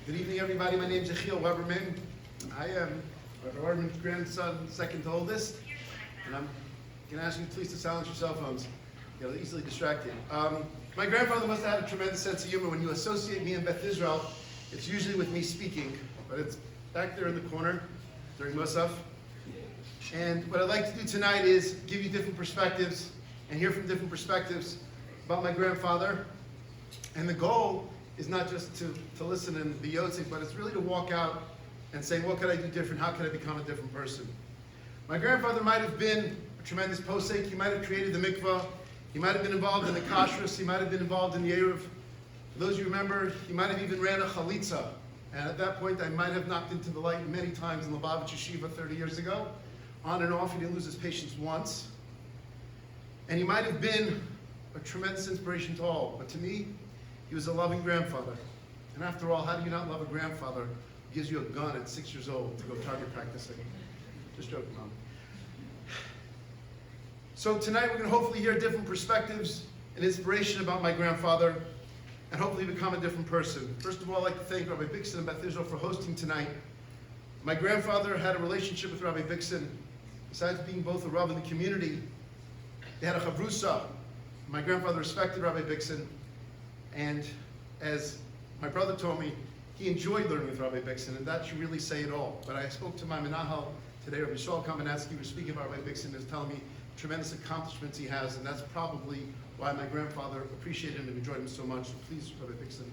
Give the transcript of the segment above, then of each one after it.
Good evening, everybody. My name is Weberman. I am Rabbi Weberman's grandson, second oldest, and I'm going to ask you please to silence your cell phones. You're easily distracted. My grandfather must have had a tremendous sense of humor. When you associate me and Beth Israel, it's usually with me speaking, but it's back there in the corner during Musaf. And what I'd like to do tonight is give you different perspectives and hear from different perspectives about my grandfather. And the goal is not just to listen and be yotzik, but it's really to walk out and say, what could I do different? How could I become a different person? My grandfather might have been a tremendous posek. He might have created the mikvah. He might have been involved in the kashrus. He might have been involved in the Eruv. For those of you who remember, he might have even ran a chalitza. And at that point, I might have knocked into the light many times in Lubavitch Yeshiva 30 years ago. On and off, he didn't lose his patience once. And he might have been a tremendous inspiration to all. But to me, he was a loving grandfather. And after all, how do you not love a grandfather who gives you a gun at 6 years old to go target practicing? Just joking, Mom. So tonight we're going to hopefully hear different perspectives and inspiration about my grandfather and hopefully become a different person. First of all, I'd like to thank Rabbi Bixen and Beth Israel for hosting tonight. My grandfather had a relationship with Rabbi Bixen. Besides being both a Rav in the community, they had a chavrusa. My grandfather respected Rabbi Bixen. And as my brother told me, he enjoyed learning with Rabbi Bixen, and that should really say it all. But I spoke to my menahel today, Rabbi Shaul Kamenetsky, who was speaking about Rabbi Bixen, and was telling me tremendous accomplishments he has, and that's probably why my grandfather appreciated him and enjoyed him so much. So please, Rabbi Bixen.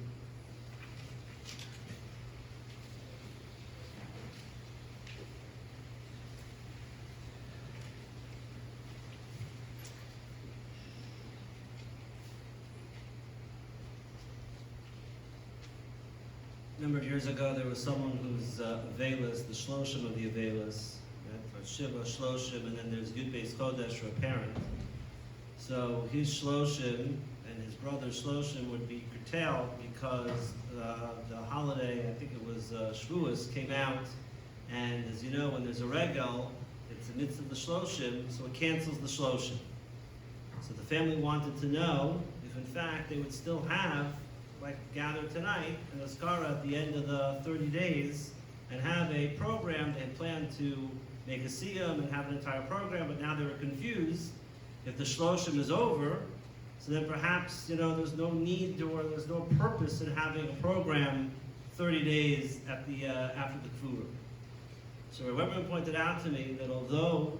A number of years ago, there was someone who's Avelis, the Shloshim of the Avelis, right? Shiva, Shloshim, and then there's Yud Beis Kodesh for a parent. So his Shloshim and his brother's Shloshim would be curtailed because the holiday, I think it was Shavuos, came out, and as you know, when there's a regal, it's the midst of the Shloshim, so it cancels the Shloshim. So the family wanted to know if in fact they would still have, like gather tonight in the Skara at the end of the 30 days and have a program. They had planned to make a siyum and have an entire program, but now they were confused. If the Shloshim is over, so then perhaps, there's no need or there's no purpose in having a program 30 days at the after the Kfura. So Weberman pointed out to me that although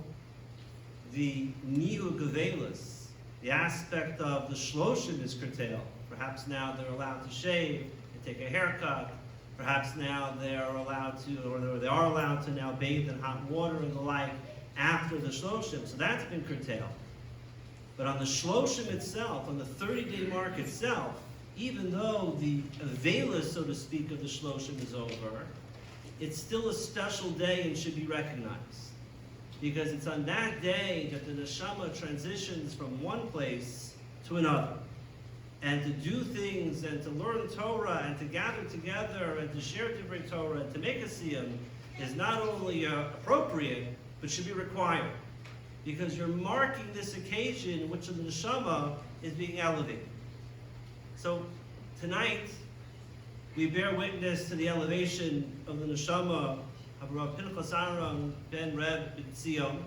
the Nihu Gavelis, the aspect of the Shloshim is curtailed, perhaps now they're allowed to shave and take a haircut. Perhaps now they're allowed to, or they are allowed to now bathe in hot water and the like after the Shloshim. So that's been curtailed. But on the Shloshim itself, on the 30-day mark itself, even though the Avelis, so to speak, of the Shloshim is over, it's still a special day and should be recognized. Because it's on that day that the neshama transitions from one place to another. And to do things and to learn Torah and to gather together and to share Divrei Torah and to make a siyum is not only appropriate, but should be required. because you're marking this occasion in which the neshama is being elevated. So tonight, we bear witness to the elevation of the neshama of Rabbi Pinchas ben Reb ben Zion.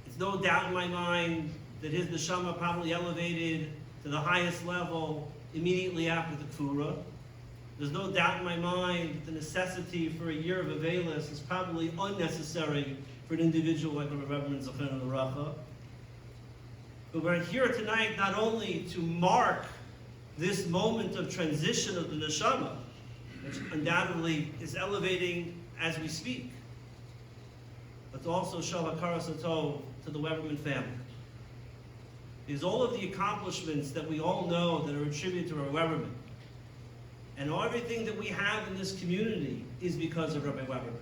It's no doubt in my mind that his neshama probably elevated to the highest level immediately after the Kfura. There's no doubt in my mind that the necessity for a year of Avelis is probably unnecessary for an individual like Rabbi Weberman Zechron L'Racha. But we're here tonight not only to mark this moment of transition of the neshama, which undoubtedly is elevating as we speak, but to also show hakaras hatov to the Weberman family. Because all of the accomplishments that we all know that are attributed to Rabbi Weberman, and everything that we have in this community is because of Rabbi Weberman.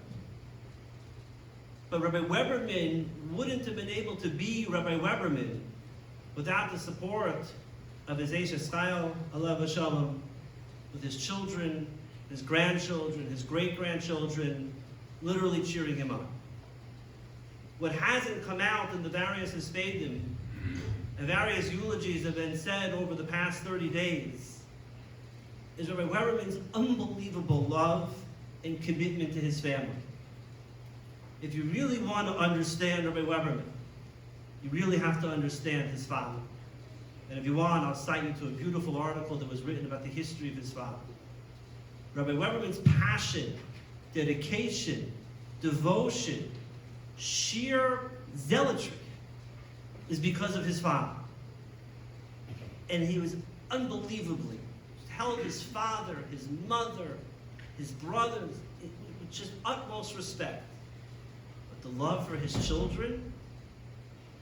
But Rabbi Weberman wouldn't have been able to be Rabbi Weberman without the support of his Eish Chayil, alav hashalom, with his children, his grandchildren, his great-grandchildren, literally cheering him on. What hasn't come out in the various hispadim and various eulogies have been said over the past 30 days is Rabbi Weberman's unbelievable love and commitment to his family. If you really want to understand Rabbi Weberman, you really have to understand his father. And if you want, I'll cite you to a beautiful article that was written about the history of his father. Rabbi Weberman's passion, dedication, devotion, sheer zealotry is because of his father. And he was unbelievably held his father, his mother, his brothers, with just utmost respect. But the love for his children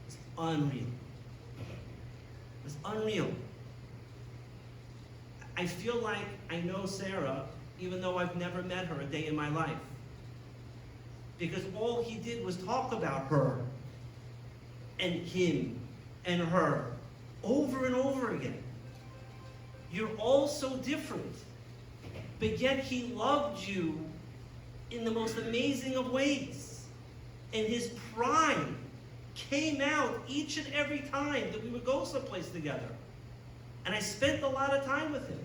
is unreal. It's unreal. I feel like I know Sarah, even though I've never met her a day in my life. Because all he did was talk about her and him and her over and over again. You're all so different, but yet he loved you in the most amazing of ways. And his pride came out each and every time that we would go someplace together. And I spent a lot of time with him.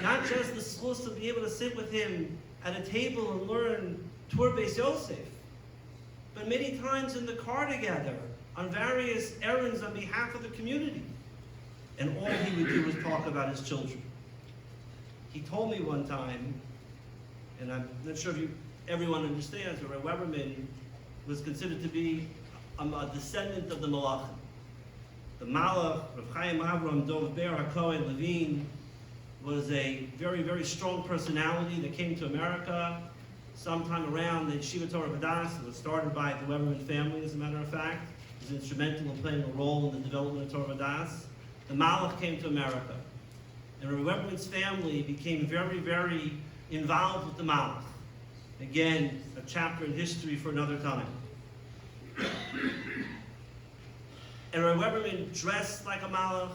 Not just the schluss to be able to sit with him at a table and learn Tur Beis Yosef, but many times in the car together on various errands on behalf of the community. And all he would do was talk about his children. He told me one time, and I'm not sure if everyone understands, but Rabbi Weberman was considered to be a descendant of the Malachim. The Malach, Rav Chaim Avram Dov Ber HaKohen Levine, was a very, very strong personality that came to America sometime around the Yeshiva Torah B'das. It was started by the Weberman family, as a matter of fact. He was instrumental in playing a role in the development of Torah B'das. The Malach came to America. And Rabbi Weberman's family became very, very involved with the Malach. Again, a chapter in history for another time. And Rabbi Weberman dressed like a Malach,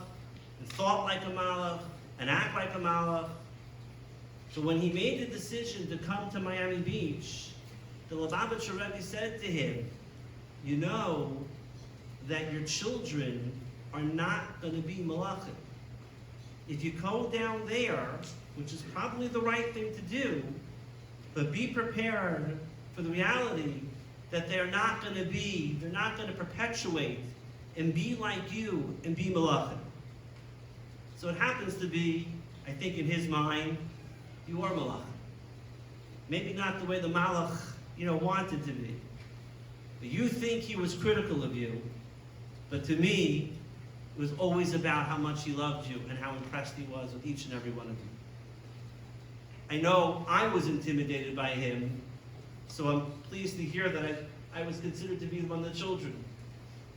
and thought like a Malach, and act like a Malach. So when he made the decision to come to Miami Beach, the Lubavitcher Rebbe said to him, you know that your children are not going to be malachim. If you go down there, which is probably the right thing to do, but be prepared for the reality that they're not going to perpetuate and be like you and be malachim. So it happens to be, I think in his mind, you are malachim. Maybe not the way the malach, wanted to be. But you think he was critical of you, but to me, it was always about how much he loved you and how impressed he was with each and every one of you. I know I was intimidated by him, so I'm pleased to hear that I was considered to be one of the children.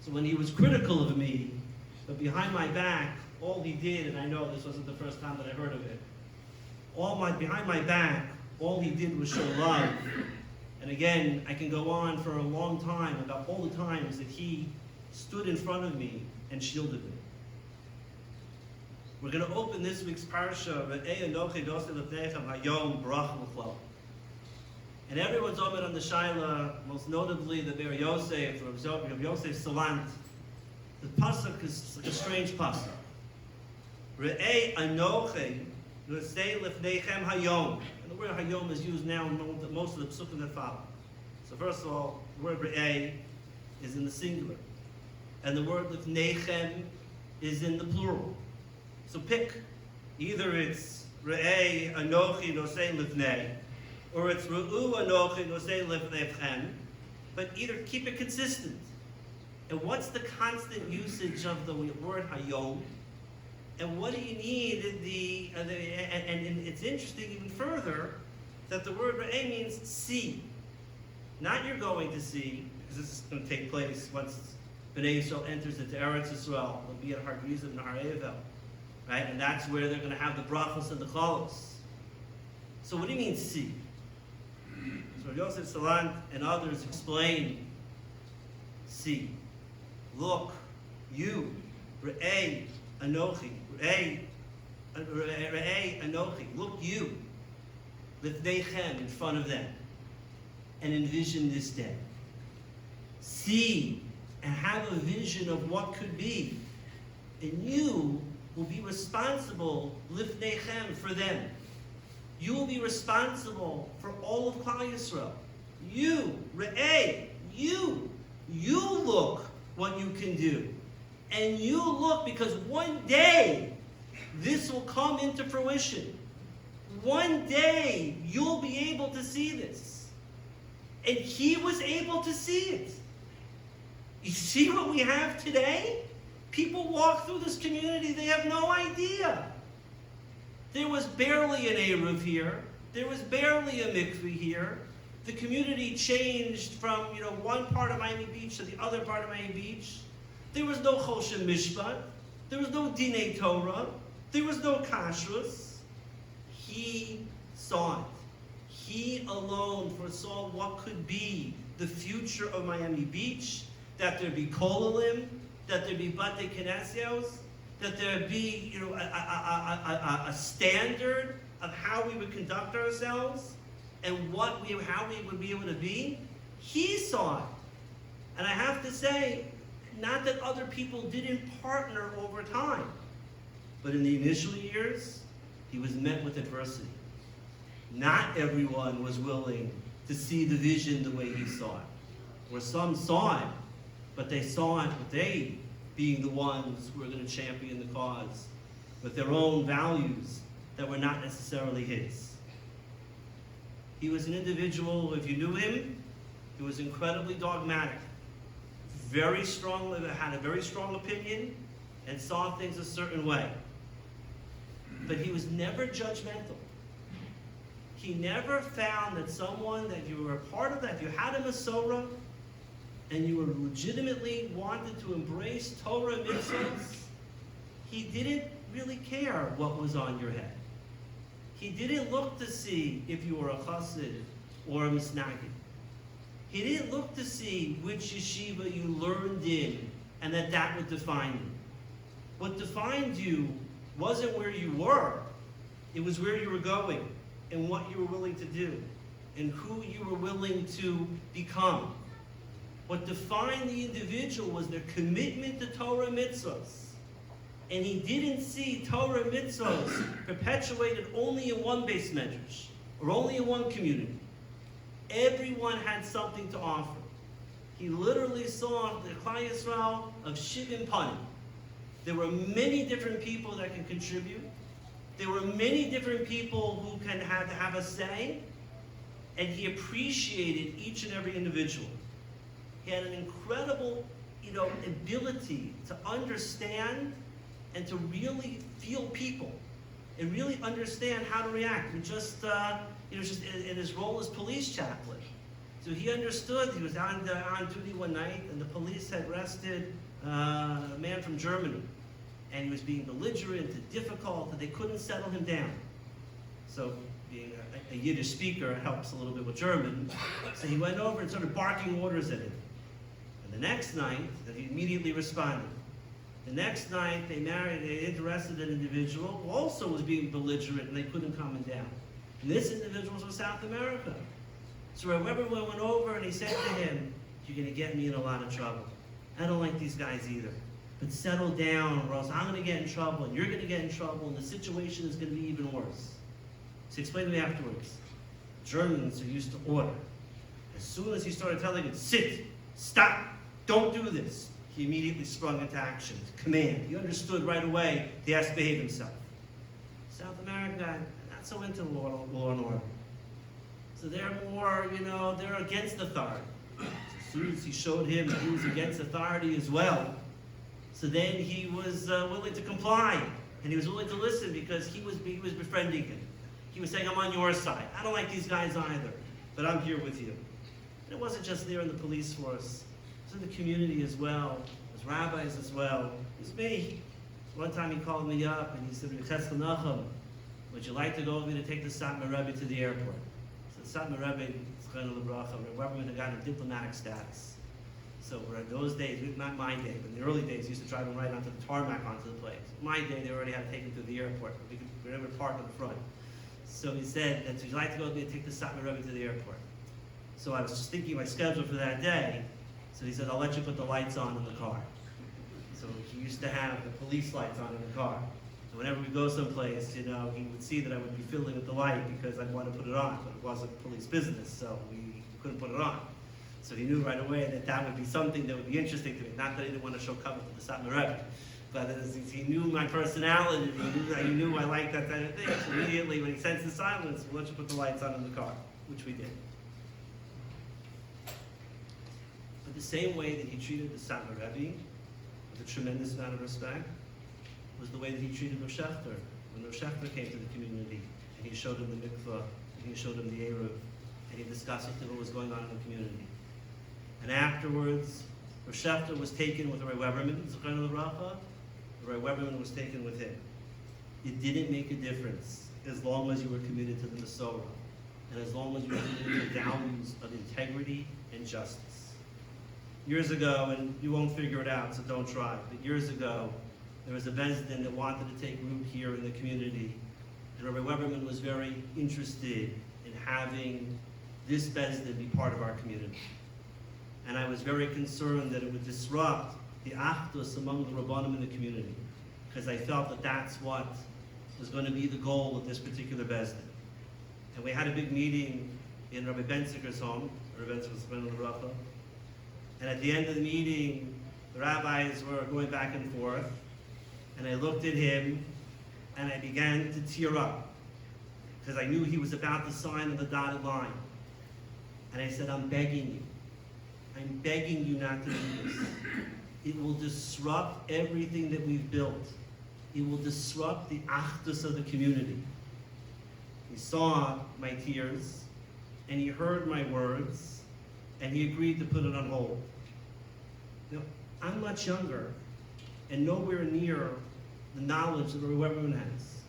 So when he was critical of me, but behind my back, all he did, and I know this wasn't the first time that I heard of it, behind my back, all he did was show love. And again, I can go on for a long time about all the times that he stood in front of me and shielded me. We're going to open this week's parsha, And everyone's omer on the Shaila, most notably the Ber Yosef, Rav Yosef Salant. The pasuk is like a strange pasuk. Re'ei anochi l'sei lifneichem hayom. And the word hayom is used now in most of the psukim that follow. So first of all, the word re'ei is in the singular. And the word lifneichem is in the plural. So pick. Either it's re'ei anochi nosei lifnei, or it's re'u anochi nosei lifneichem. But either keep it consistent. And what's the constant usage of the word hayom? And what do you need? And it's interesting even further that the word re'eh means see. Not you're going to see, because this is going to take place once Bnei Yisrael enters into Eretz Yisrael. They'll be at Har Gerizim and Har Evel. Right? And that's where they're going to have the brachos and the chalos. So what do you mean see? So Rav Yosef Salant and others explain see. Look, you, re'ei anochi, re'ei anochi, look you, lifneichem, in front of them, and envision this day. See and have a vision of what could be, and you will be responsible, lifneichem, for them. You will be responsible for all of Klal Yisrael. You, re'ei, you look what you can do. And you look, because one day this will come into fruition. One day you'll be able to see this. And he was able to see it. You see what we have today? People walk through this community, they have no idea. There was barely an Eruv here. There was barely a mikveh here. The community changed from, one part of Miami Beach to the other part of Miami Beach. There was no Choshen Mishpat. There was no Dinei Torah. There was no Kashrus. He saw it. He alone foresaw what could be the future of Miami Beach, that there'd be kolalim, that there'd be bate kinesios, that there'd be a standard of how we would conduct ourselves and how we would be able to be. He saw it. And I have to say, not that other people didn't partner over time, but in the initial years, he was met with adversity. Not everyone was willing to see the vision the way he saw it. Or some saw it, but they saw it with they being the ones who were going to champion the cause with their own values that were not necessarily his. He was an individual, if you knew him, he was incredibly dogmatic, very strong, had a very strong opinion, and saw things a certain way. But he was never judgmental. He never found that someone that you were a part of, that if you had a Masorah, and you were legitimately wanted to embrace Torah mitzvahs, he didn't really care what was on your head. He didn't look to see if you were a chassid or a misnagid. He didn't look to see which yeshiva you learned in and that would define you. What defined you wasn't where you were, it was where you were going and what you were willing to do and who you were willing to become. What defined the individual was their commitment to Torah mitzvahs. And he didn't see Torah mitzvahs perpetuated only in one base medrash or only in one community. Everyone had something to offer. He literally saw the Klal Yisrael of Shivim Panim. There were many different people that can contribute. There were many different people who can have a say. And he appreciated each and every individual. He had an incredible, ability to understand and to really feel people and really understand how to react. And just in his role as police chaplain. So he understood. He was on duty one night, and the police had arrested a man from Germany, and he was being belligerent and difficult, and they couldn't settle him down. So being a Yiddish speaker helps a little bit with German. So he went over and started barking orders at him. And the next night, he immediately responded. The next night, they arrested an individual who also was being belligerent, and they couldn't calm him down. And this individual was from South America. So Rabbi Weberman went over and he said to him, you're going to get me in a lot of trouble. I don't like these guys either. But settle down, or else I'm going to get in trouble, and you're going to get in trouble, and the situation is going to be even worse. So he explained to me afterwards, Germans are used to order. As soon as he started telling him, sit, stop, don't do this, he immediately sprung into action, command. He understood right away he has to behave himself. South America, not so into law and order. So they're more, they're against authority. As soon as he showed him that he was against authority as well, so then he was willing to comply, and he was willing to listen because he was befriending him. He was saying, I'm on your side. I don't like these guys either, but I'm here with you. And it wasn't just there in the police force. It was in the community as well. It was rabbis as well. It was me. One time he called me up and he said, would you like to go with me to take the Satmar Rebbe to the airport? So Satmar Rebbe, Weberman had gotten a diplomatic status. So in those days, not my day, but in the early days, used to drive him right onto the tarmac onto the place. My day, they already had to take him to the airport. We could never park in the front. So he said, would you like to go with me to take the Satmar Rebbe to the airport? So I was just thinking my schedule for that day. So he said, I'll let you put the lights on in the car. So he used to have the police lights on in the car. So whenever we go someplace, he would see that I would be fiddling with the light because I'd want to put it on, but it wasn't police business, so we couldn't put it on. So he knew right away that that would be something that would be interesting to me. Not that he didn't want to show cover to the Satmar Rebbe, but he knew my personality, he knew I liked that kind of thing. So immediately when he sensed the silence, we'll let you put the lights on in the car, which we did. But the same way that he treated the Satmar Rebbe, with a tremendous amount of respect, was the way that he treated Rav Shechter. When Rav Shechter came to the community, and he showed him the mikvah, and he showed him the Eruv, and he discussed with him what was going on in the community. And afterwards, Rav Shechter was taken with Rabbi Weberman, Zechron L'Bracha. Rabbi Weberman was taken with him. It didn't make a difference as long as you were committed to the Masorah, and as long as you were committed to the values of integrity and justice. Years ago, and you won't figure it out, so don't try, but years ago, there was a Bezdin that wanted to take root here in the community, and Rabbi Weberman was very interested in having this Bezdin be part of our community. And I was very concerned that it would disrupt the achdus among the Rabbanim in the community, because I felt that that's what was going to be the goal of this particular Bezdin. And we had a big meeting in Rabbi Benziger's home, Rabbi Benziger's Rabbah, and at the end of the meeting, the rabbis were going back and forth, and I looked at him, and I began to tear up, because I knew he was about to sign on the dotted line. And I said, I'm begging you not to do this. It will disrupt everything that we've built. It will disrupt the achdus of the community. He saw my tears, and he heard my words, and he agreed to put it on hold. Now, I'm much younger, and nowhere near the knowledge that Rabbi Weberman has.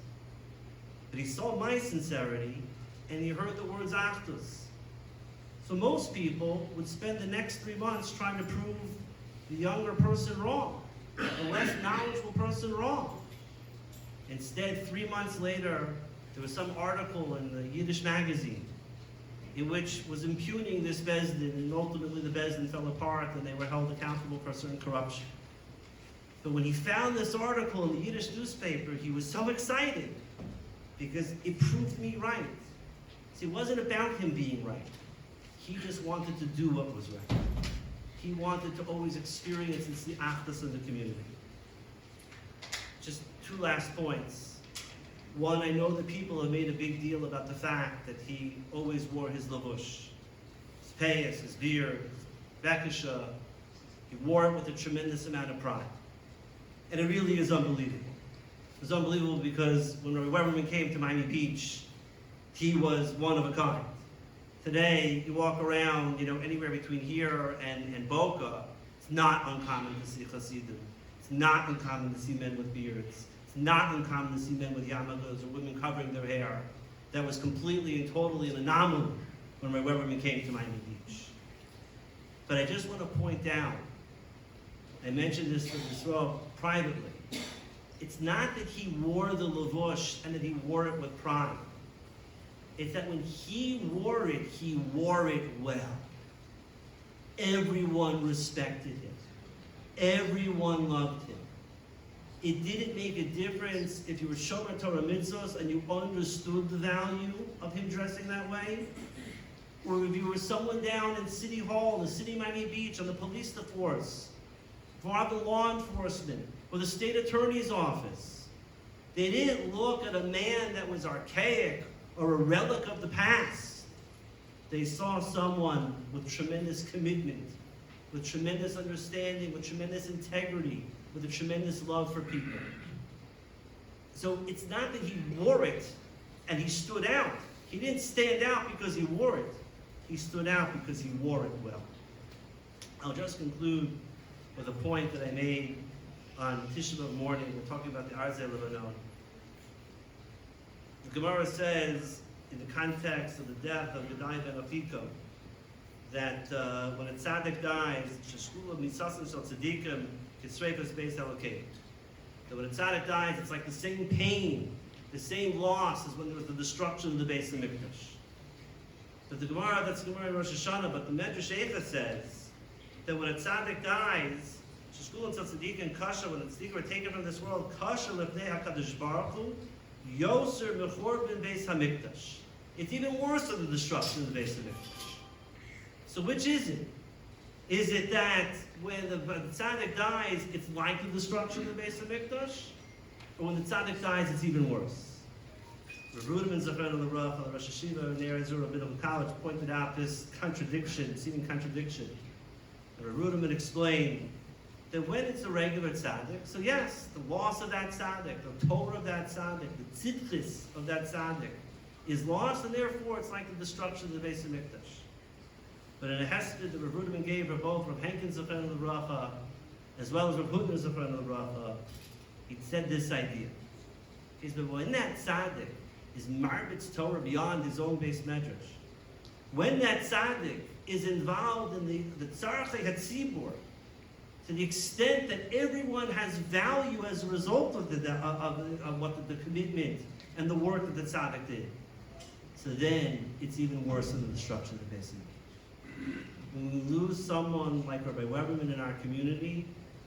But he saw my sincerity, and he heard the words achdus. So most people would spend the next 3 months trying to prove the younger person wrong, the less knowledgeable person wrong. Instead, 3 months later, there was some article in the Yiddish magazine in which was impugning this Bezdin, and ultimately the Bezdin fell apart and they were held accountable for certain corruption. But when he found this article in the Yiddish newspaper, he was so excited because it proved me right. See, it wasn't about him being right. He just wanted to do what was right. He wanted to always experience and see achdus in the community. Just 2 last points. One, I know that people have made a big deal about the fact that he always wore his lavush, his payas, his beard, his bekisha. He wore it with a tremendous amount of pride. And it really is unbelievable. It was unbelievable because when Rabbi Weberman came to Miami Beach, he was one of a kind. Today, you walk around, anywhere between here and Boca, it's not uncommon to see chassidim. It's not uncommon to see men with beards. It's not uncommon to see men with yarmulkes or women covering their hair. That was completely and totally an anomaly when Rabbi Weberman came to Miami Beach. But I just want to point out, I mentioned this to Yisrael privately, it's not that he wore the lavush and that he wore it with pride. It's that when he wore it well. Everyone respected him. Everyone loved him. It didn't make a difference if you were Shomer Torah Mitzvos and you understood the value of him dressing that way, or if you were someone down in City Hall, the City of Miami Beach, on the police force, for the law enforcement, or the state attorney's office. They didn't look at a man that was archaic or a relic of the past. They saw someone with tremendous commitment, with tremendous understanding, with tremendous integrity, with a tremendous love for people. So it's not that he wore it and he stood out. He didn't stand out because he wore it. He stood out because he wore it well. I'll just conclude with a point that I made on Tisha B'Av morning. We're talking about the Arzei Lebanon. The Gemara says, in the context of the death of Gedai ben Afiko, that when a tzaddik dies, Sheshkula Misasim Shal Tzadikim Kisreifas Beis Elokei. That when a tzaddik dies, it's like the same pain, the same loss as when there was the destruction of the Beis Hamikdash. But the Gemara, that's the Gemara in Rosh Hashanah, but the Medrash Eicha says that when a tzaddik dies, Sheshkula Tzadikim Kasha, when the tzaddikim are taken from this world, Kasha Lefnei HaKadosh Baruch Hu, Yoser Mechorban Beis Hamikdash. It's even worse than the destruction of the Beis Hamikdash. So which is it? Is it that when the tzaddik dies, it's like the destruction of the Beis Hamikdash? Or when the tzaddik dies, it's even worse? Weberman, Zafran al-Ruch, the Rosh Hashiva, near Azura Biblical College, pointed out this contradiction, seeming contradiction. And Weberman explained that when it's a regular tzaddik, so yes, the loss of that tzaddik, the Torah of that tzaddik, the tzidkis of that tzaddik is lost, and therefore it's like the destruction of the Beis Hamikdash. But in a hesped that Rav Ruderman gave for both Rav Henkin Zafran al-Bracha as well as Rav Hutner Zafran al-Bracha, he said this idea. He said, when that tzaddik is marbitz Torah beyond his own base medrash, when that tzaddik is involved in the tzarchei hatzibur, to the extent that everyone has value as a result of the commitment and the work that the tzaddik did, so then it's even worse than the destruction of the Beis Hamikdash. When we lose someone like Rabbi Weberman in our community,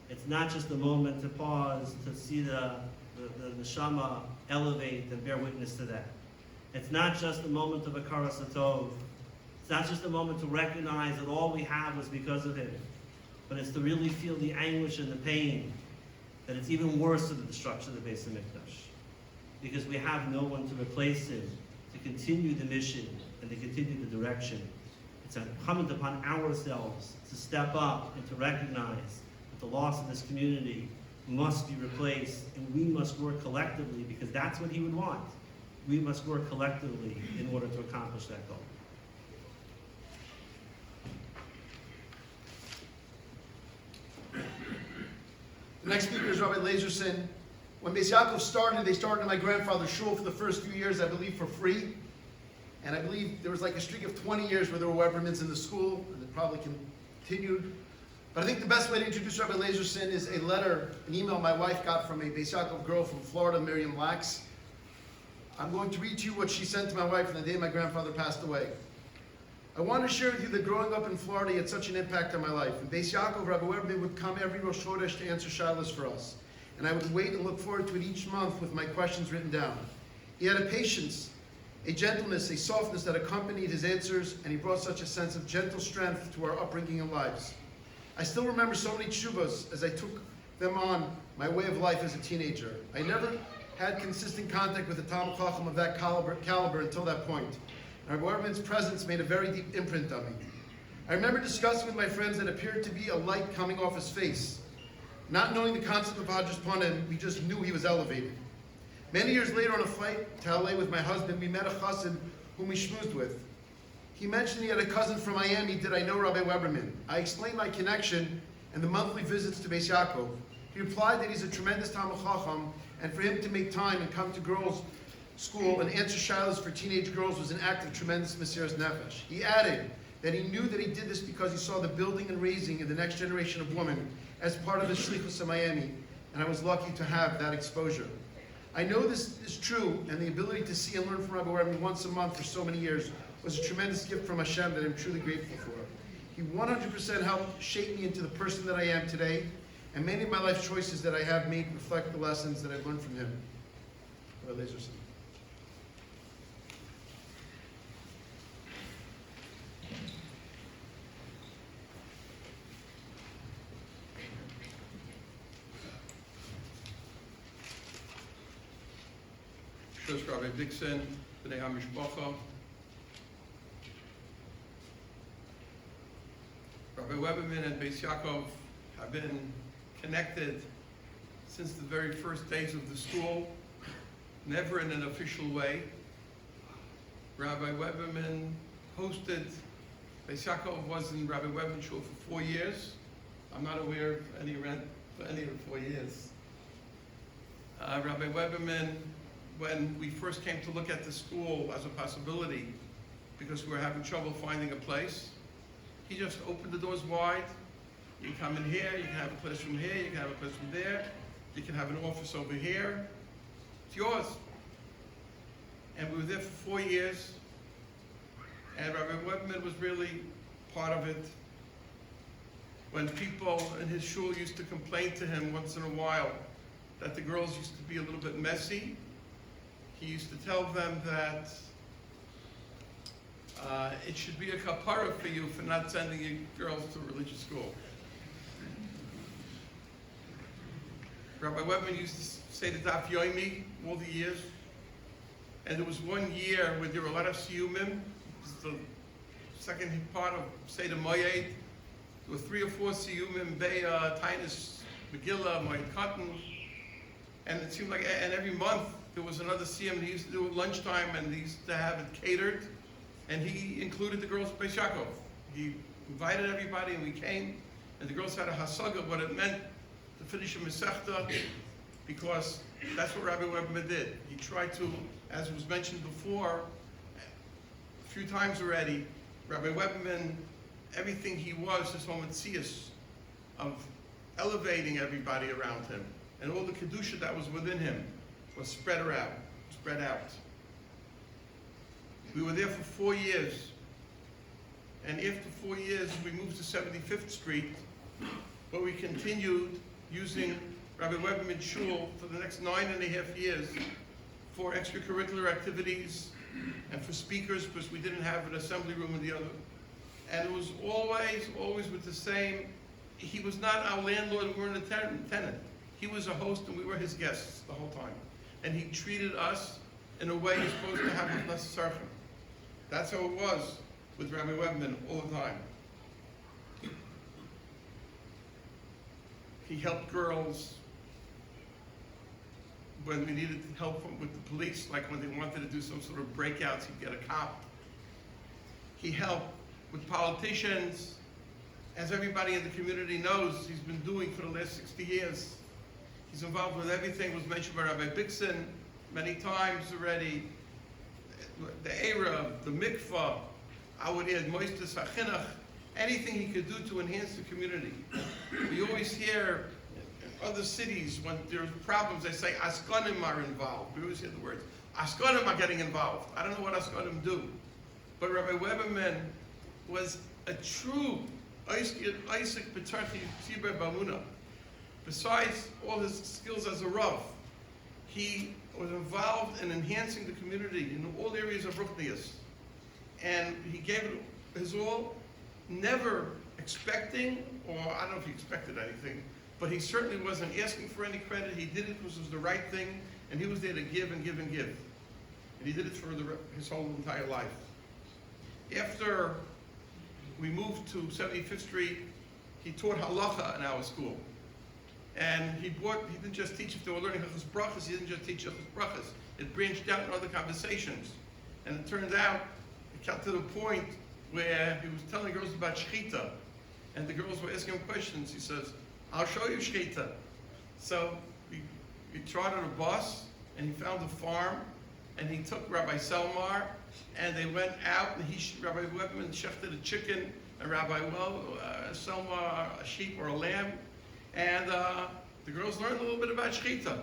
it's not just a moment to pause to see the neshama elevate and bear witness to that. It's not just a moment of a karas hatov. It's not just a moment to recognize that all we have was because of him, but it's to really feel the anguish and the pain that it's even worse than the destruction of the Beis Hamikdash, because we have no one to replace him to continue the mission and to continue the direction. It's incumbent upon ourselves to step up and to recognize that the loss of this community must be replaced, and we must work collectively, because that's what he would want. We must work collectively in order to accomplish that goal. The next speaker is Rabbi Lazerson. When Beis Yaakov started, they started in my grandfather's shul for the first few years, I believe, for free. And I believe there was like a streak of 20 years where there were Webermans in the school, and it probably continued. But I think the best way to introduce Rabbi Lazerson is a letter, an email my wife got from a Beis Yaakov girl from Florida, Miriam Lax. I'm going to read to you what she sent to my wife on the day my grandfather passed away. I want to share with you that growing up in Florida had such an impact on my life. In Beis Yaakov, Rabbi Weberman would come every Rosh Chodesh to answer shilas for us. And I would wait and look forward to it each month with my questions written down. He had a patience, a gentleness, a softness that accompanied his answers, and he brought such a sense of gentle strength to our upbringing and lives. I still remember so many tshuvas as I took them on my way of life as a teenager. I never had consistent contact with a Talmid Chacham of that caliber until that point. Rabbi Weberman's presence made a very deep imprint on me. I remember discussing with my friends that appeared to be a light coming off his face. Not knowing the concept of Hajjus Panim, we just knew he was elevated. Many years later, on a flight to LA with my husband, we met a chassid whom we schmoozed with. He mentioned he had a cousin from Miami. Did I know Rabbi Weberman? I explained my connection and the monthly visits to Beis Yaakov. He replied that he's a tremendous Talmid Chacham, and for him to make time and come to girls' school and answer shilas for teenage girls was an act of tremendous mesiras nefesh. He added that he knew that he did this because he saw the building and raising of the next generation of women as part of his shlichus in Miami, and I was lucky to have that exposure. I know this is true, and the ability to see and learn from Rabbi Weberman once a month for so many years was a tremendous gift from Hashem that I'm truly grateful for. He 100% helped shape me into the person that I am today, and many of my life choices that I have made reflect the lessons that I've learned from him. Rabbi Dixon, B'nai HaMishpacha. Rabbi Weberman and Beis Yaakov have been connected since the very first days of the school, never in an official way. Rabbi Weberman hosted, Beis Yaakov was in Rabbi Weberman shul for 4 years. I'm not aware of any rent for any of the 4 years. Rabbi Weberman, when we first came to look at the school as a possibility, because we were having trouble finding a place, he just opened the doors wide. You can come in here, you can have a place from here, you can have a place from there, you can have an office over here. It's yours. And we were there for 4 years, and Rabbi Weberman was really part of it. When people in his shul used to complain to him once in a while that the girls used to be a little bit messy, he used to tell them that it should be a kapara for you for not sending your girls to a religious school. Rabbi Weberman used to say the Daf Yomi all the years, and there was 1 year where there were a lot of siyumim. The second part of Seder Moyed, there were 3 or 4 siyumim, Be'ah, Tainus, Megillah, Moed Katan, and it seemed like, and every month there was another siyum. He used to do it lunchtime, and he used to have it catered, and he included the girls of Beis Yaakov. He invited everybody, and we came, and the girls had a hasaga, what it meant to finish a Masechta, because that's what Rabbi Weberman did. He tried to, as was mentioned before, a few times already, Rabbi Weberman, everything he was, his whole metzias of elevating everybody around him, and all the kedusha that was within him was spread out. We were there for 4 years, and after 4 years, we moved to 75th Street, where we continued using Rabbi Weberman Shul for the next 9.5 years for extracurricular activities and for speakers, because we didn't have an assembly room in the other. And it was always with the same. He was not our landlord, we weren't a tenant. He was a host and we were his guests the whole time. And he treated us in a way you're supposed to have with Nesach. That's how it was with Rabbi Weberman all the time. He helped girls when we needed help with the police, like when they wanted to do some sort of breakouts, he'd get a cop. He helped with politicians, as everybody in the community knows, he's been doing for the last 60 years. He's involved with everything. Was mentioned by Rabbi Dixon many times already. The Era, the Mikvah, our Moistus HaChinuch, anything he could do to enhance the community. We always hear in other cities when there's problems, they say Askanim are involved. We always hear the words, Askanim are getting involved. I don't know what Askanim do. But Rabbi Weberman was a true Isaac Petarchi Tzibur Bamuna. Besides all his skills as a Rav, he was involved in enhancing the community in all areas of Ruchnius. And he gave it his all, never expecting, or I don't know if he expected anything, but he certainly wasn't asking for any credit. He did it because it was the right thing, and he was there to give and give and give. And he did it for his whole entire life. After we moved to 75th Street, he taught halacha in our school. And he didn't just teach if they were learning Hilchos Brachos, he didn't just teach Hilchos Brachos. It branched out in other conversations. And it turned out, it got to the point where he was telling girls about Shechita. And the girls were asking him questions. He says, I'll show you Shechita. So he chartered a bus, and he found a farm, and he took Rabbi Selmar, and they went out, and Rabbi Weberman shechted a chicken, and Rabbi Selmar a sheep or a lamb. And the girls learned a little bit about Shechita.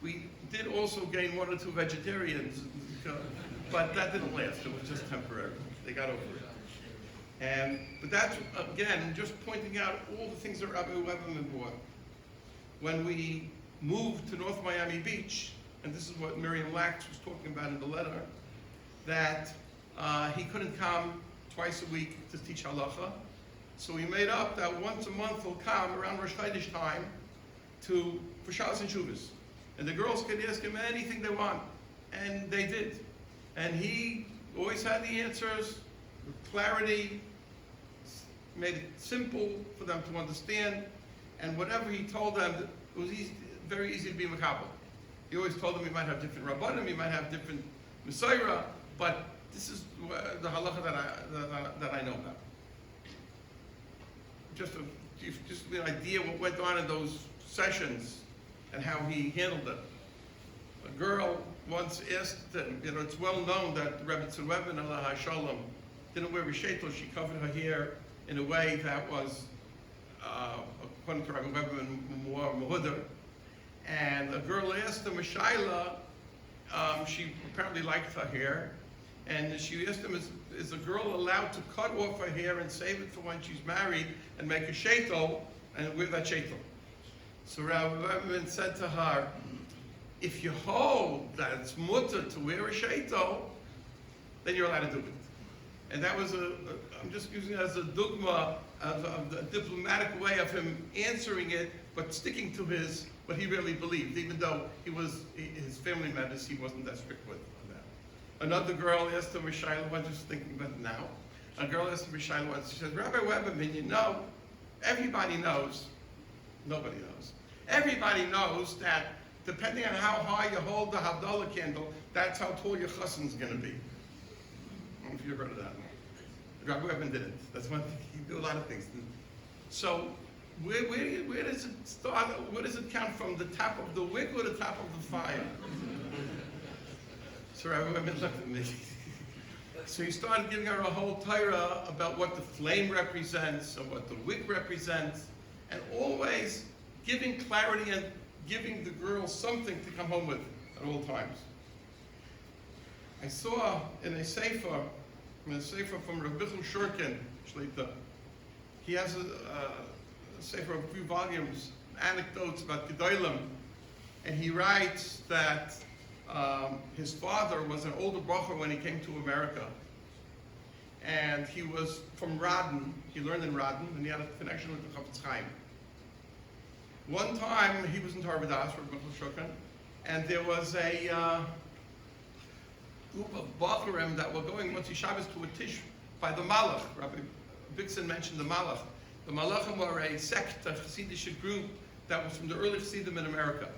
We did also gain 1 or 2 vegetarians, but that didn't last. It was just temporary. They got over it. But that's, again, just pointing out all the things that Rabbi Weberman brought. When we moved to North Miami Beach, and this is what Miriam Lax was talking about in the letter, that he couldn't come twice a week to teach halacha. So we made up that once a month he'll come around Rosh Chodesh time for Shabbos and Shuvas. And the girls could ask him anything they want. And they did. And he always had the answers with clarity, made it simple for them to understand. And whatever he told them, it was very easy to be makabel. He always told them he might have different rabbanim, he might have different Messiah, but this is the halacha that I know about. Just an idea what went on in those sessions and how he handled it. A girl once asked him, it's well known that Rebbe Weberman alaha shalom didn't wear a sheitel. She covered her hair in a way that was, according to Rabbi Weberman, more muhuder. And a girl asked him, a shaila, she apparently liked her hair, and she asked him, is a girl allowed to cut off her hair and save it for when she's married and make a sheitel and wear that sheitel? So Rabbi Weberman said to her, if you hold that it's mutter to wear a sheitel, then you're allowed to do it. And that was I'm just using it as a dogma, as a diplomatic way of him answering it, but sticking to what he really believed, even though his family matters, he wasn't that strict with that. Another girl asked him, Rishayla, I'm just thinking about it now. A girl asked him, Rishayla once, she said, Rabbi Weberman, everybody knows, nobody knows, everybody knows that depending on how high you hold the Havdalah candle, that's how tall your chassan's going to be. I don't know if you've heard of that. Rabbi Weberman didn't. That's one thing. He did a lot of things. So where does it start? Where does it count from? The top of the wick or the top of the fire? So Rabbi Weberman looked at me. So he started giving her a whole Torah about what the flame represents and what the wick represents, and always giving clarity and giving the girl something to come home with at all times. I saw in a sefer from Rabbi Shorkin, Shlita, he has a sefer of a few volumes, anecdotes about Gedolim, and he writes that his father was an older bracha when he came to America, and he was from Radin. He learned in Radin, and he had a connection with the Chafetz Chaim. One time he was in Tarvadas, Rabbi Shulchan, and there was a group of Bachurim that were going Motzi Shabbos to a tish by the Malach. Rabbi Bixen mentioned the Malach. The Malachim were a sect, a Hasidic group that was from the early Hasidim in America.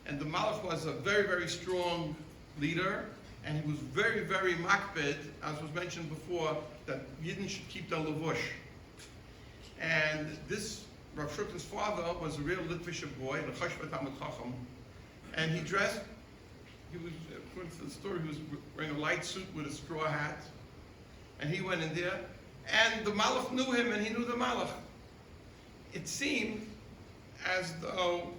And the Malach was a very, very strong leader, and he was very, very makbid, as was mentioned before, that Yidden should keep their levush. And this Rav Shulchan's father was a real Litvish boy, the Chashva Talmud Chacham, and he dressed, according to the story, he was wearing a light suit with a straw hat, and he went in there, and the Malach knew him, and he knew the Malach. It seemed as though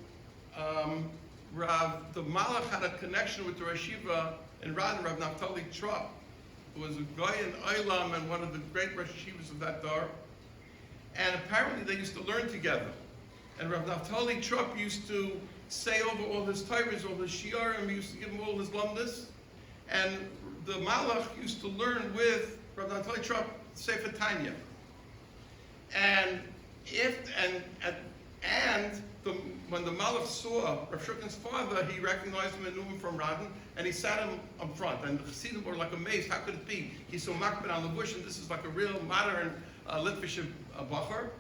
the Malach had a connection with the Rosh Yeshiva in Radin, Rav Naftali Trop, who was a guy in Eilam and one of the great Rosh Yeshivas of that dar. And apparently they used to learn together. And Rav Naftali Trop used to say over all his Torahs, all his Shiurim, he used to give him all his lumdus. And the Malach used to learn with Rav Naftali Trop Sefer Tanya. When the Malach saw Rav Shulchan's father, he recognized him and knew him from Radin, and he sat him up front. And the Chassidim were like amazed, how could it be? He's so makbid on the bush, and this is like a real modern Litvish Bacher.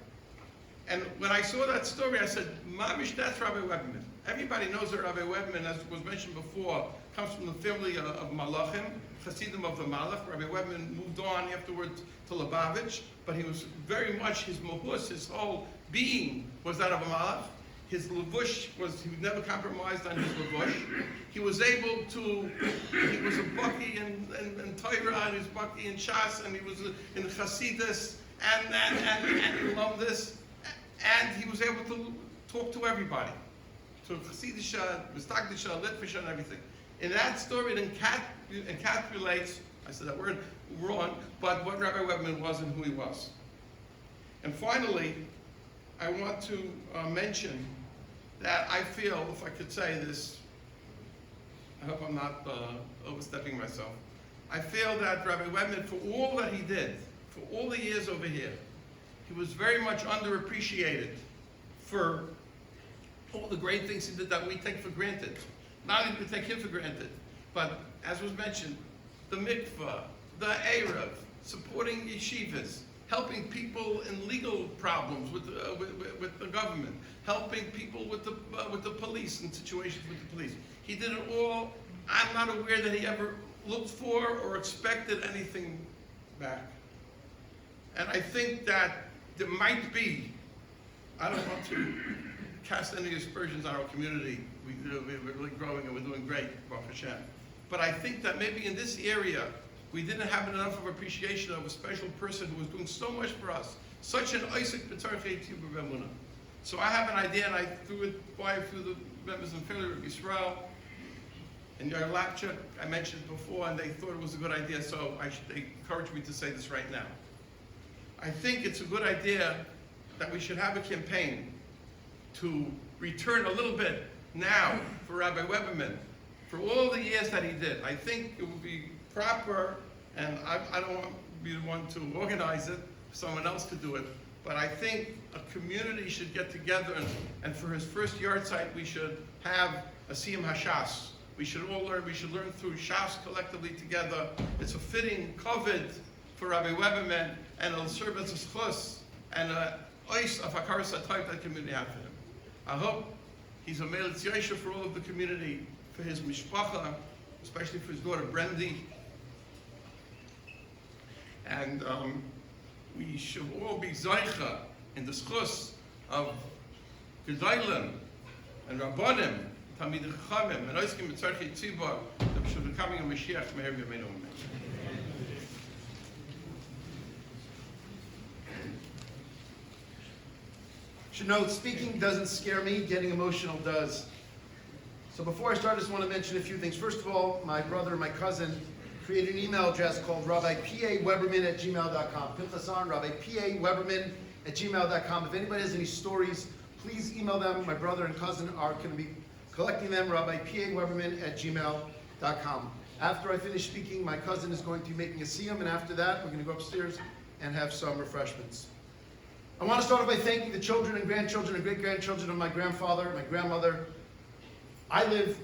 And when I saw that story, I said, Mamish, that's Rabbi Weberman. Everybody knows that Rabbi Weberman, as was mentioned before, comes from the family of Malachim, Chassidim of the Malach. Rabbi Weberman moved on afterwards to Lubavitch, but he was very much, his mahus, his whole being was that of a Malach. His levush he never compromised on his levush. He was a Baki in Torah, and he was Baki in Shas, and he was in Chassidus, and he loved this. And he was able to talk to everybody. to Chassidisha, Mistakdisha, Litvisha, and everything. In that story, it encapsulates, I said that word wrong, but what Rabbi Weberman was and who he was. And finally, I want to mention that I feel, if I could say this, I hope I'm not overstepping myself. I feel that Rabbi Weberman, for all that he did, for all the years over here, he was very much underappreciated for all the great things he did that we take for granted. Not only do we take him for granted, but as was mentioned, the mikvah, the Erev, supporting yeshivas, helping people in legal problems with the government, helping people with the police in situations with the police. He did it all. I'm not aware that he ever looked for or expected anything back. And I think that there might be, I don't want to cast any aspersions on our community. We're really growing and we're doing great, Baruch Hashem. But I think that maybe in this area, we didn't have enough of appreciation of a special person who was doing so much for us. Such an Isaac B'Tarchei Tibur B'Emunah. So I have an idea, and I threw it by through the members of Fairly Rabbi Yisrael and Yair Lapchuk. I mentioned it before, and they thought it was a good idea, so they encouraged me to say this right now. I think it's a good idea that we should have a campaign to return a little bit now for Rabbi Weberman, for all the years that he did. I think it would be proper, and I don't want to be the one to organize it, someone else to do it, but I think a community should get together, and for his first yard site, we should have a Siyum HaShas. We should all learn, we should learn through Shas collectively together. It's a fitting covet for Rabbi Weberman, and it'll serve as a schus and a ois of hakaras type that community had for him. I hope he's a melitz yosher for all of the community, for his mishpacha, especially for his daughter Brendy. And we should all be zaycha in the schus of Gedailim and Rabbanim, Tamid Chachamim, and Oiskim B'Tzarchei Tzibor, that should be coming a Mashiach Meher B'Yameinu Amen. Should note, speaking doesn't scare me, getting emotional does. So before I start, I just want to mention a few things. First of all, my brother and my cousin created an email address called rabbipaweberman@gmail.com. Pinchas on rabbipaweberman@gmail.com. If anybody has any stories, please email them. My brother and cousin are going to be collecting them, rabbipaweberman@gmail.com. After I finish speaking, my cousin is going to be making a siyum, and after that, we're going to go upstairs and have some refreshments. I want to start off by thanking the children and grandchildren and great-grandchildren of my grandfather, my grandmother. I live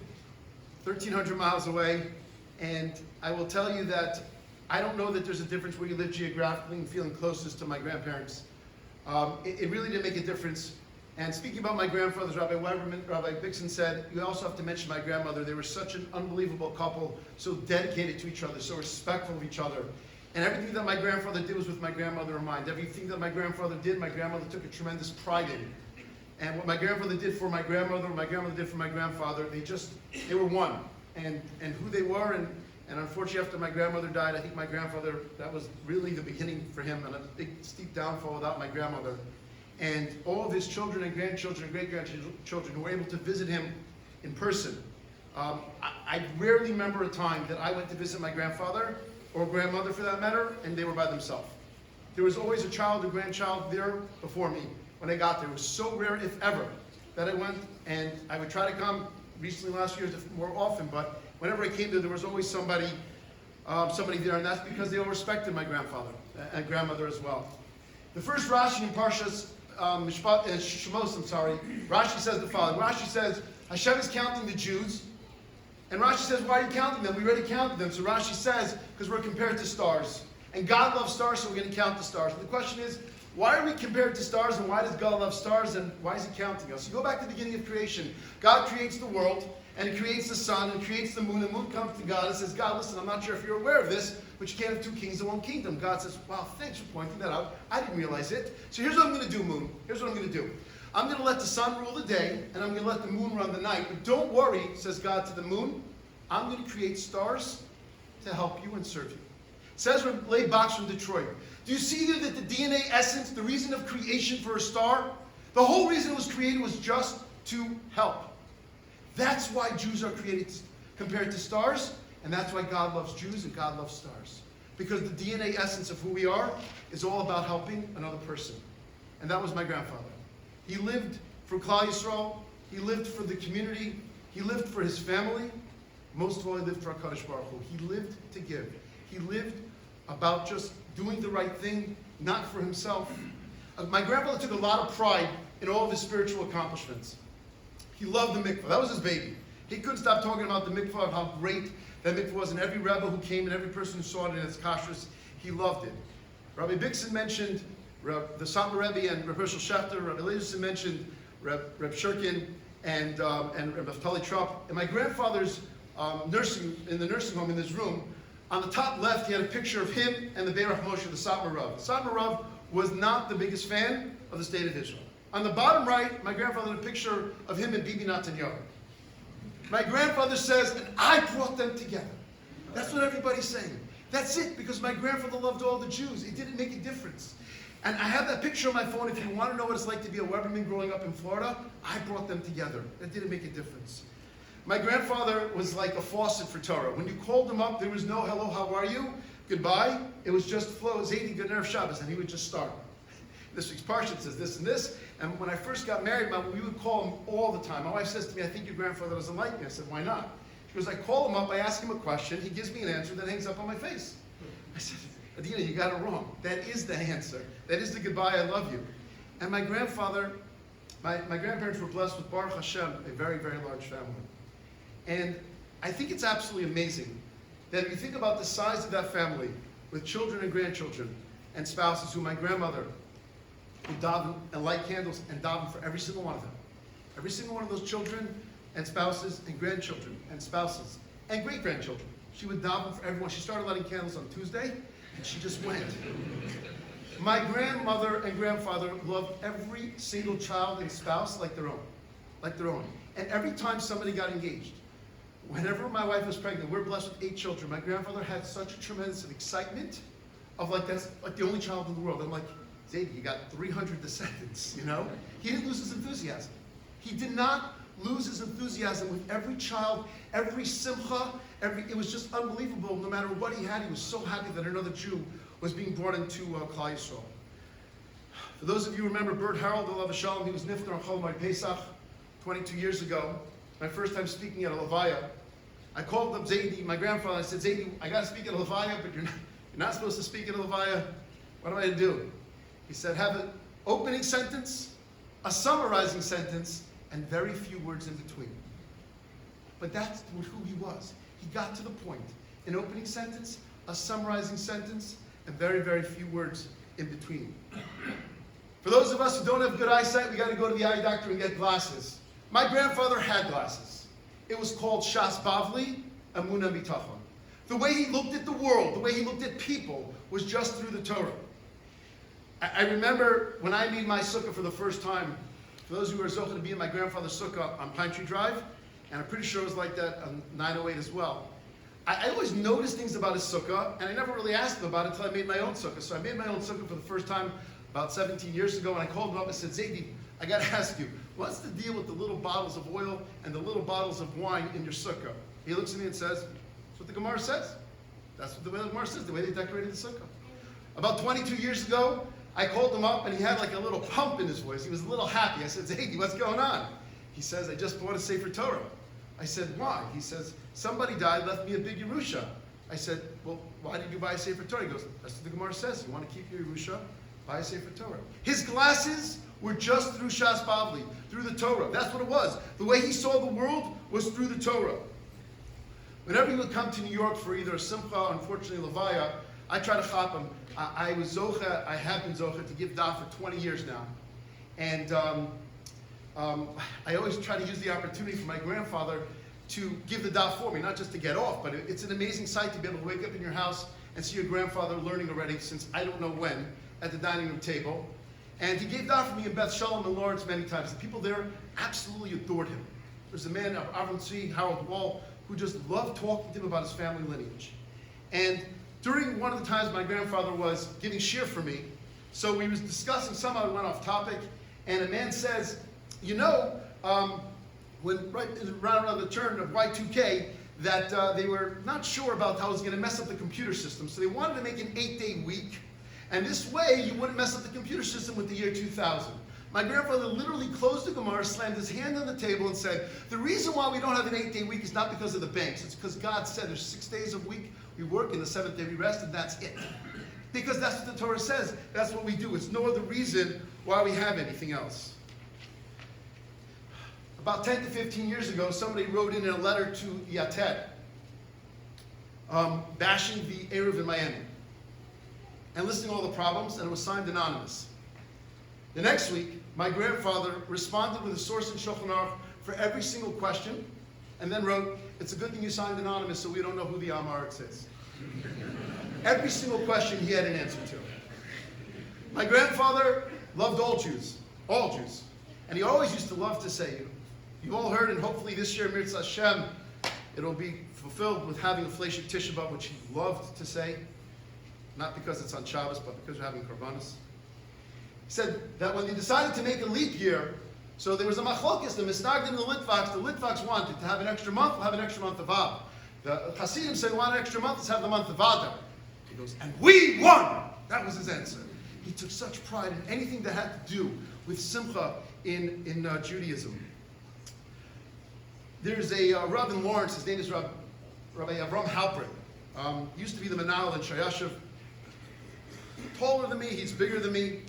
1,300 miles away, and I will tell you that I don't know that there's a difference where you live geographically and feeling closest to my grandparents. It really did make a difference. And speaking about my grandfathers, Rabbi Weberman, Rabbi Bixen said, you also have to mention my grandmother. They were such an unbelievable couple, so dedicated to each other, so respectful of each other. And everything that my grandfather did was with my grandmother in mind. Everything that my grandfather did, my grandmother took a tremendous pride in. And what my grandfather did for my grandmother, what my grandmother did for my grandfather, they were one. And who they were, and unfortunately after my grandmother died, I think my grandfather, that was really the beginning for him, and a big steep downfall without my grandmother. And all of his children and grandchildren and great-grandchildren who were able to visit him in person. I rarely remember a time that I went to visit my grandfather, or grandmother for that matter, and they were by themselves. There was always a child or grandchild there before me when I got there. It was so rare, if ever, that I went, and I would try to come recently last year more often, but whenever I came there was always somebody there, and that's because they all respected my grandfather and grandmother as well. The first Rashi in Parshas Shemos, Rashi says the following. Rashi says, Hashem is counting the Jews, and Rashi says, why are you counting them? We already counted them. So Rashi says, because we're compared to stars. And God loves stars, so we're going to count the stars. And the question is, why are we compared to stars, and why does God love stars, and why is he counting us? You go back to the beginning of creation. God creates the world, and he creates the sun, and creates the moon. The moon comes to God and says, God, listen, I'm not sure if you're aware of this, but you can't have two kings in one kingdom. God says, wow, thanks for pointing that out. I didn't realize it. So here's what I'm going to do, moon. Here's what I'm going to do. I'm going to let the sun rule the day, and I'm going to let the moon run the night. But don't worry, says God to the moon. I'm going to create stars to help you and serve you. Says Leigh Box from Detroit. Do you see there that the DNA essence, the reason of creation for a star, the whole reason it was created was just to help. That's why Jews are created compared to stars, and that's why God loves Jews and God loves stars. Because the DNA essence of who we are is all about helping another person. And that was my grandfather. He lived for Klal Yisrael. He lived for the community. He lived for his family. Most of all, he lived for HaKadosh Baruch Hu. He lived to give. He lived about just doing the right thing, not for himself. My grandfather took a lot of pride in all of his spiritual accomplishments. He loved the mikvah. That was his baby. He couldn't stop talking about the mikvah, of how great that mikvah was, and every rebbe who came and every person who saw it in its kashrus, he loved it. Rabbi Bixen mentioned the Satmar Rebbe and Rabbi Hershel Schachter. Rabbi Leserson mentioned Reb Shurkin and Reb Naftali Trop. In my grandfather's nursing home in this room, on the top left, he had a picture of him and the Be'er Moshe, the Satmar Rav. The Satmar Rav was not the biggest fan of the state of Israel. On the bottom right, my grandfather had a picture of him and Bibi Netanyahu. My grandfather says, and I brought them together. That's what everybody's saying. That's it, because my grandfather loved all the Jews. It didn't make a difference. And I have that picture on my phone. If you want to know what it's like to be a Weberman growing up in Florida, I brought them together. That didn't make a difference. My grandfather was like a faucet for Torah. When you called him up, there was no hello, how are you, goodbye. It was just flow, Zaidi, good nerve Shabbos, and he would just start. This week's parsha says this and this. And when I first got married, we would call him all the time. My wife says to me, I think your grandfather doesn't like me. I said, why not? She goes, I call him up, I ask him a question, he gives me an answer, then hangs up on my face. I said, Adina, you got it wrong. That is the answer. That is the goodbye, I love you. And my grandfather, my grandparents were blessed with Baruch Hashem, a very, very large family. And I think it's absolutely amazing that if you think about the size of that family, with children and grandchildren and spouses, who my grandmother would daven and light candles and daven for every single one of them. Every single one of those children and spouses and grandchildren and spouses and great-grandchildren. She would daven for everyone. She started lighting candles on Tuesday, and she just went. My grandmother and grandfather loved every single child and spouse like their own. Like their own. And every time somebody got engaged, whenever my wife was pregnant, we're blessed with 8 children, my grandfather had such a tremendous excitement of like, that's like the only child in the world. I'm like, Zaidi, you got 300 descendants, you know? He didn't lose his enthusiasm. He did not lose his enthusiasm with every child, every simcha, it was just unbelievable. No matter what he had, he was so happy that another Jew was being brought into Klal Yisrael. For those of you who remember Bert Harold, Alav Shalom, he was niftar on Chol Moed Pesach 22 years ago. My first time speaking at a Levaya. I called up Zaidi, my grandfather, I said, Zaidi, I got to speak at a Levaya, but you're not supposed to speak at a Levaya. What am I to do? He said, have an opening sentence, a summarizing sentence, and very few words in between. But that's who he was. He got to the point. An opening sentence, a summarizing sentence, and very, very few words in between. For those of us who don't have good eyesight, we got to go to the eye doctor and get glasses. My grandfather had glasses. It was called Shas Bavli, Emunah Mitachon. The way he looked at the world, the way he looked at people, was just through the Torah. I remember when I made my sukkah for the first time, for those who were zocheh to be in my grandfather's sukkah on Pine Tree Drive, and I'm pretty sure it was like that on 908 as well. I always noticed things about his sukkah, and I never really asked him about it until I made my own sukkah. So I made my own sukkah for the first time about 17 years ago, and I called him up and said, Zaidi, I got to ask you, what's the deal with the little bottles of oil and the little bottles of wine in your sukkah? He looks at me and says, that's what the Gemara says. That's what the Gemara says, the way they decorated the sukkah. About 22 years ago, I called him up, and he had like a little pump in his voice. He was a little happy. I said, Zaidi, what's going on? He says, I just bought a Sefer Torah. I said, why? He says, somebody died, left me a big Yerusha. I said, well, why did you buy a Sefer Torah? He goes, that's what the Gemara says. You want to keep your Yerusha? Buy a Sefer Torah. His glasses were just through Shas Bavli, through the Torah. That's what it was. The way he saw the world was through the Torah. Whenever he would come to New York for either a Simcha or unfortunately Levaya, I try to chop him. I was zocheh, I have been zocheh to give daf for 20 years now. And I always try to use the opportunity for my grandfather to give the daf for me, not just to get off, but it's an amazing sight to be able to wake up in your house and see your grandfather learning already since I don't know when at the dining room table. And he gave daf for me in Beth Shalom and Lawrence many times. The people there absolutely adored him. There's a man, Avram Tzvi, Harold Wall, who just loved talking to him about his family lineage. And during one of the times my grandfather was giving shir for me, so we was discussing, somehow we went off topic, and a man says, you know, when right around the turn of Y2K, that they were not sure about how it was going to mess up the computer system. So they wanted to make an 8-day week. And this way, you wouldn't mess up the computer system with the year 2000. My grandfather literally closed the Gemara, slammed his hand on the table and said, the reason why we don't have an 8-day week is not because of the banks. It's because God said there's 6 days a week. We work, and the 7th day we rest, and that's it. Because that's what the Torah says. That's what we do. It's no other reason why we have anything else. About 10 to 15 years ago, somebody wrote in a letter to Yated, bashing the Eruv in Miami, and listing all the problems, and it was signed anonymous. The next week, my grandfather responded with a source in Shulchan Aruch for every single question, and then wrote, it's a good thing you signed anonymous so we don't know who the Amaretz is. Every single question he had an answer to. My grandfather loved all Jews, and he always used to love to say, you all heard, and hopefully this year, Mirz Hashem, it'll be fulfilled with having a Fleishik Tisha B'Av, which he loved to say, not because it's on Shabbos, but because we're having Korbanos. He said that when they decided to make a leap year, so there was a machlokes, the Misnagdim and the Litvaks wanted to have an extra month, we'll have an extra month of Av. The Hasidim said, we want an extra month, let's have the month of Adar. He goes, and we won! That was his answer. He took such pride in anything that had to do with Simcha in Judaism. There's a Rav in Lawrence, his name is Rabbi Avram Halperin. Used to be the Manal in Shayashiv. Taller than me, he's bigger than me.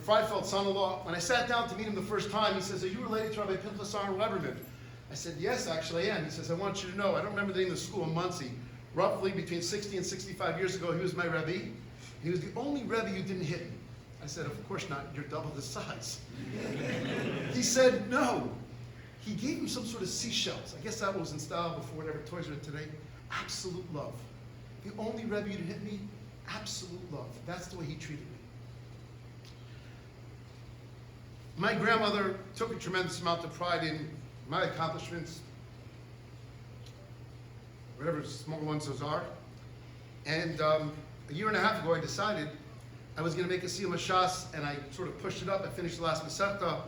Freifeld's son-in-law. When I sat down to meet him the first time, he says, are you related to Rabbi Pinchas and Weberman? I said, yes, actually I am. He says, I want you to know, I don't remember the name of the school in Muncie. Roughly between 60 and 65 years ago, he was my Rabbi. He was the only Rebbe who didn't hit me. I said, of course not, you're double the size. He said, no. He gave him some sort of seashells. I guess that was in style before whatever toys are today. Absolute love. The only Rebbe who didn't hit me, absolute love. That's the way he treated me. My grandmother took a tremendous amount of pride in my accomplishments, whatever small ones those are. And a year and a half ago, I decided I was going to make a Siyum Shas, and I sort of pushed it up. I finished the last Masechta,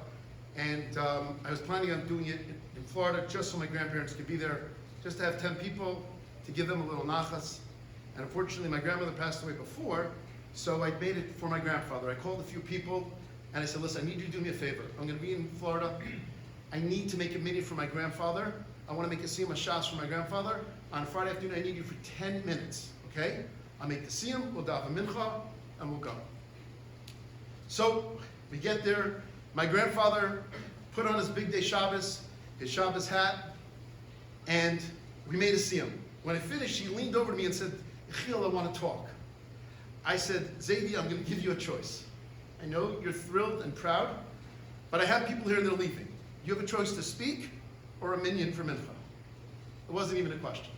and I was planning on doing it in Florida just so my grandparents could be there, just to have 10 people, to give them a little nachas. And unfortunately, my grandmother passed away before, so I made it for my grandfather. I called a few people, and I said, listen, I need you to do me a favor. I'm going to be in Florida. I need to make a minyan for my grandfather. I want to make a Siyum Shas for my grandfather. On Friday afternoon, I need you for 10 minutes, okay? I'll make the Siyum, we'll daven mincha, and we'll go. So, we get there. My grandfather put on his big day Shabbos, his Shabbos hat, and we made a Siyum. When I finished, he leaned over to me and said, Yechiel, I want to talk. I said, Zaidi, I'm going to give you a choice. I know you're thrilled and proud, but I have people here that are leaving. You have a choice to speak or a minyan for mincha. It wasn't even a question.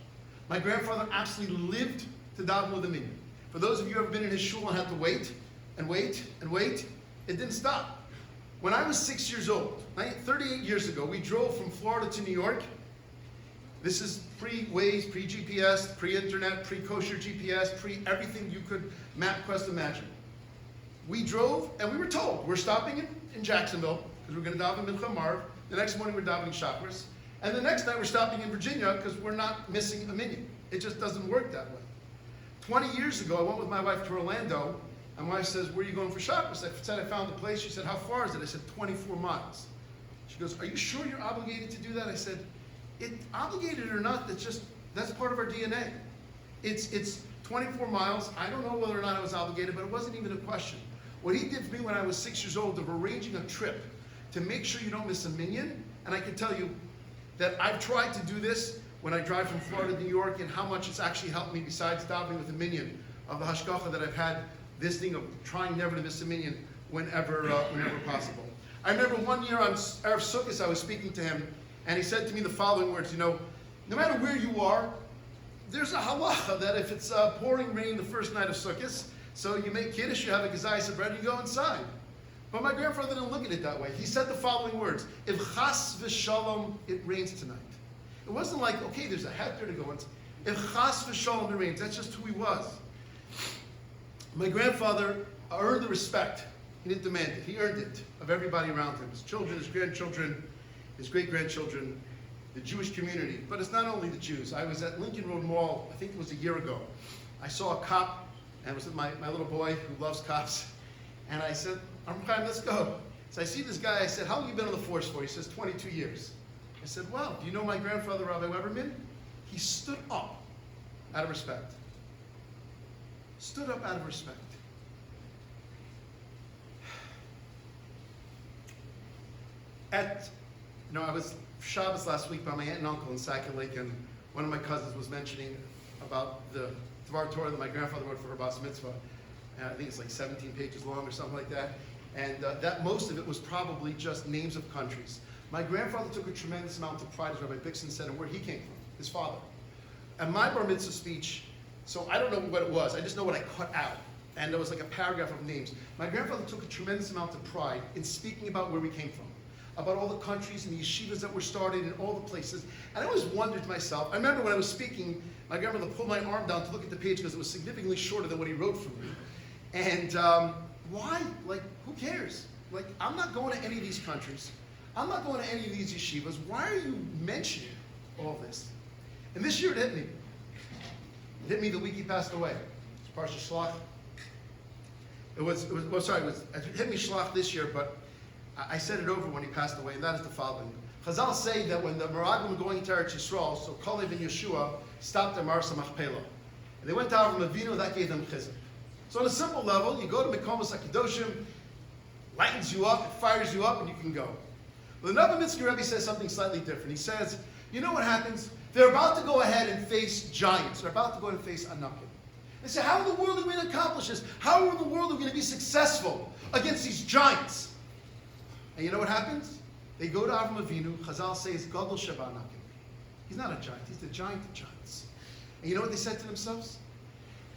My grandfather absolutely lived to daven with a minyan. For those of you who have been in his shul and had to wait and wait and wait, it didn't stop. When I was 6 years old, 38 years ago, we drove from Florida to New York. This is pre-Waze, pre-GPS, pre-internet, pre-kosher GPS, pre-everything you could MapQuest imagine. We drove, and we were told, we're stopping in Jacksonville, because we're going to daven Mincha Marv. The next morning, we're davening Shachris. And the next night, we're stopping in Virginia, because we're not missing a minyan. It just doesn't work that way. 20 years ago, I went with my wife to Orlando, and my wife says, where are you going for Shachris? I said, I found the place. She said, how far is it? I said, 24 miles. She goes, are you sure you're obligated to do that? I said, obligated or not, that's part of our DNA. It's 24 miles. I don't know whether or not I was obligated, but it wasn't even a question. What he did for me when I was 6 years old of arranging a trip to make sure you don't miss a minyan, and I can tell you that I've tried to do this when I drive from Florida to New York, and how much it's actually helped me besides davening with the minyan of the hashgacha that I've had, this thing of trying never to miss a minyan whenever possible. I remember one year on Erev Sukkot, I was speaking to him, and he said to me the following words, no matter where you are, there's a halacha that if it's pouring rain the first night of Sukkot, so you make kiddush, you have a gazayis of bread, you go inside. But my grandfather didn't look at it that way. He said the following words, if chas v'shalom, it rains tonight. It wasn't like, okay, there's a hectare to go in. If chas v'shalom, it rains. That's just who he was. My grandfather earned the respect. He didn't demand it. He earned it of everybody around him. His children, his grandchildren, his great-grandchildren. the Jewish community. But it's not only the Jews. I was at Lincoln Road Mall, I think it was a year ago. I saw a cop, and it was my little boy who loves cops. And I said, Chaim, let's go. So I see this guy, I said, how long have you been on the force for? He says, 22 years. I said, wow, do you know my grandfather, Rabbi Weberman? He stood up out of respect. Stood up out of respect. I was Shabbos last week by my aunt and uncle in Sackett Lake, and one of my cousins was mentioning about the Dvar Torah that my grandfather wrote for her Bas Mitzvah. And I think it's like 17 pages long or something like that. And that most of it was probably just names of countries. My grandfather took a tremendous amount of pride, as Rabbi Bixen said, in where he came from, his father. And my bar mitzvah speech, so I don't know what it was, I just know what I cut out. And there was like a paragraph of names. My grandfather took a tremendous amount of pride in speaking about where we came from, about all the countries and the yeshivas that were started in all the places. And I always wondered to myself, I remember when I was speaking, my grandmother pulled my arm down to look at the page because it was significantly shorter than what he wrote for me. And why? Like, who cares? Like, I'm not going to any of these countries. I'm not going to any of these yeshivas. Why are you mentioning all this? And this year it hit me. It hit me the week he passed away. It's Parsha Shlach. It hit me Shlach this year, but I said it over when he passed away, and that is the following. Chazal say that when the Meraglim were going to Eretz Yisrael, so Kalev and Yeshua stopped at Marsa Machpelah. And they went to Avram Avinu, that gave them chizuk. So on a simple level, you go to Mekomos HaKadoshim, lightens you up, it fires you up, and you can go. Well, the Novomitzki Rebbe says something slightly different. He says, you know what happens? They're about to go ahead and face giants. They're about to go and face Anakim. They say, how in the world are we going to accomplish this? How in the world are we going to be successful against these giants? And you know what happens? They go to Avram Avinu. Chazal says, Gadol Sheba Anakim. He's not a giant. He's the giant of giants. And you know what they said to themselves?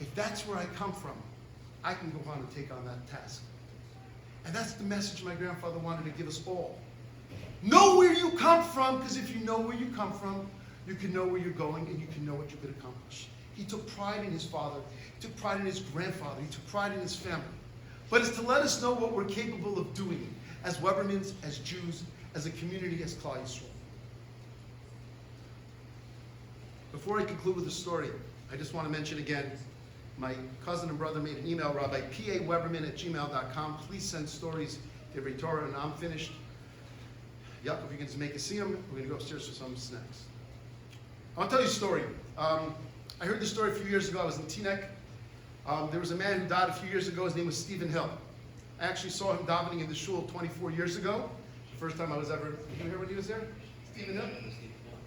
If that's where I come from, I can go on and take on that task. And that's the message my grandfather wanted to give us all. Know where you come from, because if you know where you come from, you can know where you're going and you can know what you could accomplish. He took pride in his father. He took pride in his grandfather. He took pride in his family. But it's to let us know what we're capable of doing as Webermans, as Jews, as a community, as Klal Yisrael. Before I conclude with the story, I just want to mention again, my cousin and brother made an email, Rabbi paweberman@gmail.com. Please send stories to every Torah, and I'm finished. Yup, if you can just make a see them, we're going to go upstairs for some snacks. I want to tell you a story. I heard this story a few years ago. I was in Teaneck. There was a man who died a few years ago. His name was Stephen Hill. I actually saw him davening in the shul 24 years ago. The first time I was ever, did you hear when he was there? Stephen Hill?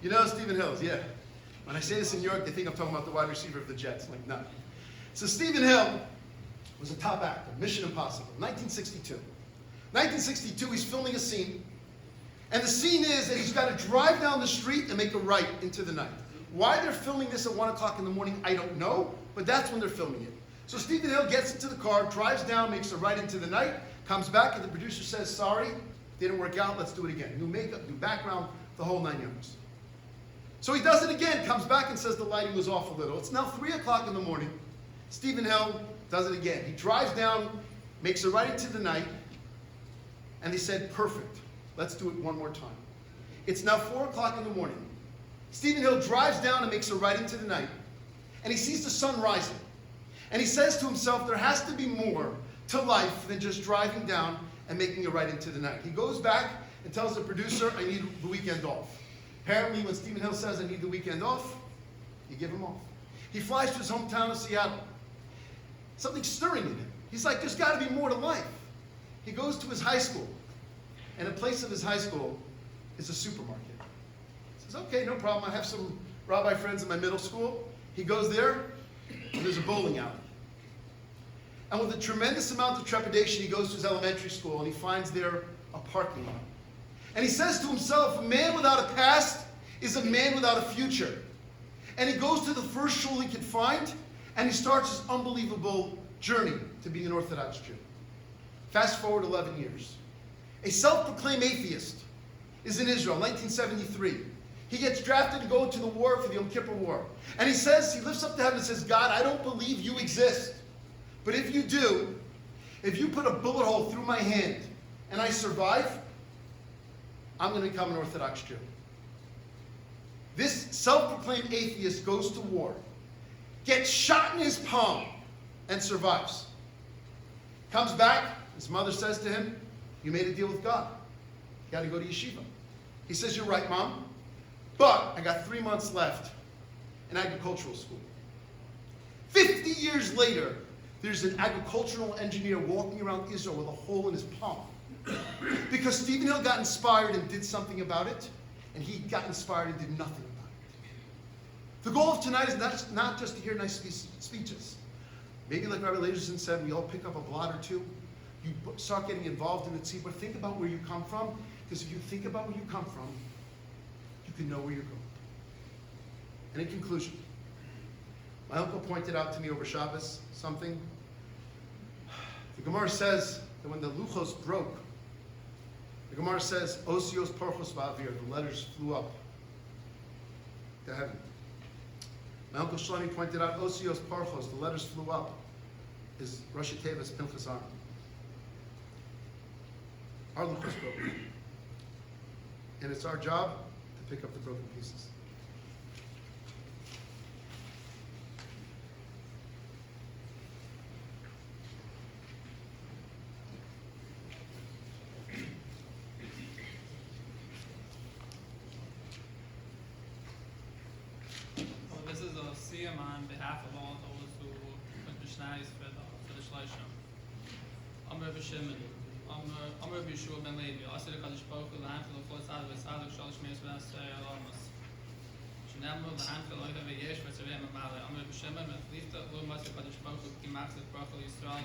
You know Stephen Hills, yeah. When I say this in New York, they think I'm talking about the wide receiver of the Jets. Like, no. So Stephen Hill was a top actor, Mission Impossible, 1962. 1962, he's filming a scene. And the scene is that he's got to drive down the street and make a right into the night. Why they're filming this at 1 o'clock in the morning, I don't know, but that's when they're filming it. So Stephen Hill gets into the car, drives down, makes a right into the night, comes back, and the producer says, sorry, didn't work out, let's do it again. New makeup, new background, the whole 9 yards. So he does it again, comes back and says the lighting was off a little. It's now 3 o'clock in the morning. Stephen Hill does it again. He drives down, makes a right into the night, and they said, perfect. Let's do it one more time. It's now 4 o'clock in the morning. Stephen Hill drives down and makes a right into the night, and he sees the sun rising. And he says to himself, there has to be more to life than just driving down and making a right into the night. He goes back and tells the producer, I need the weekend off. Apparently, when Stephen Hill says, I need the weekend off, you give him off. He flies to his hometown of Seattle. Something's stirring in him. He's like, there's got to be more to life. He goes to his high school, and in place of his high school is a supermarket. He says, okay, no problem. I have some rabbi friends in my middle school. He goes there, and there's a bowling alley. And with a tremendous amount of trepidation, he goes to his elementary school, and he finds there a parking lot. And he says to himself, a man without a past is a man without a future. And he goes to the first shul he can find, and he starts his unbelievable journey to being an Orthodox Jew. Fast forward 11 years. A self-proclaimed atheist is in Israel, 1973. He gets drafted to go into the war for the Yom Kippur War. And he says, he lifts up to heaven and says, God, I don't believe you exist. But if you do, if you put a bullet hole through my hand and I survive, I'm going to become an Orthodox Jew. This self-proclaimed atheist goes to war, gets shot in his palm, and survives. Comes back, his mother says to him, you made a deal with God. You got to go to yeshiva. He says, you're right, Mom, but I got 3 months left in agricultural school. 50 years later, there's an agricultural engineer walking around Israel with a hole in his palm. Because Stephen Hill got inspired and did something about it, and he got inspired and did nothing about it. The goal of tonight is not just to hear nice speeches. Maybe like Rabbi Laserson said, we all pick up a blot or two. You start getting involved in the tzibur. Think about where you come from, because if you think about where you come from, you can know where you're going. And in conclusion, my uncle pointed out to me over Shabbos something. The Gemara says that when the luchos broke, the Gemara says, Osios porchos ba'avir, the letters flew up to heaven. My uncle Shlomi pointed out, Osios porchos, the letters flew up, is Rosh Tevis Pinchas arm. Our luchos broke. And it's our job to pick up the broken pieces. This is a siyum on behalf of all those who put Mishnayos for the Shloshim. I'm Rabbi Shimon. I'm Rabbi Yeshua ben Levi. I said the Kaddish Baruch Hu l'hanchil l'flot tzad v'tzaduk shalosh meis v'asei alamas. Shenemu l'hanchil lo'yha v'yesh v'tzirei mamale. I'm Rabbi Shimon v'chlifta l'umas the Kaddish Baruch Hu ki machzit Baruch Hu Yisrael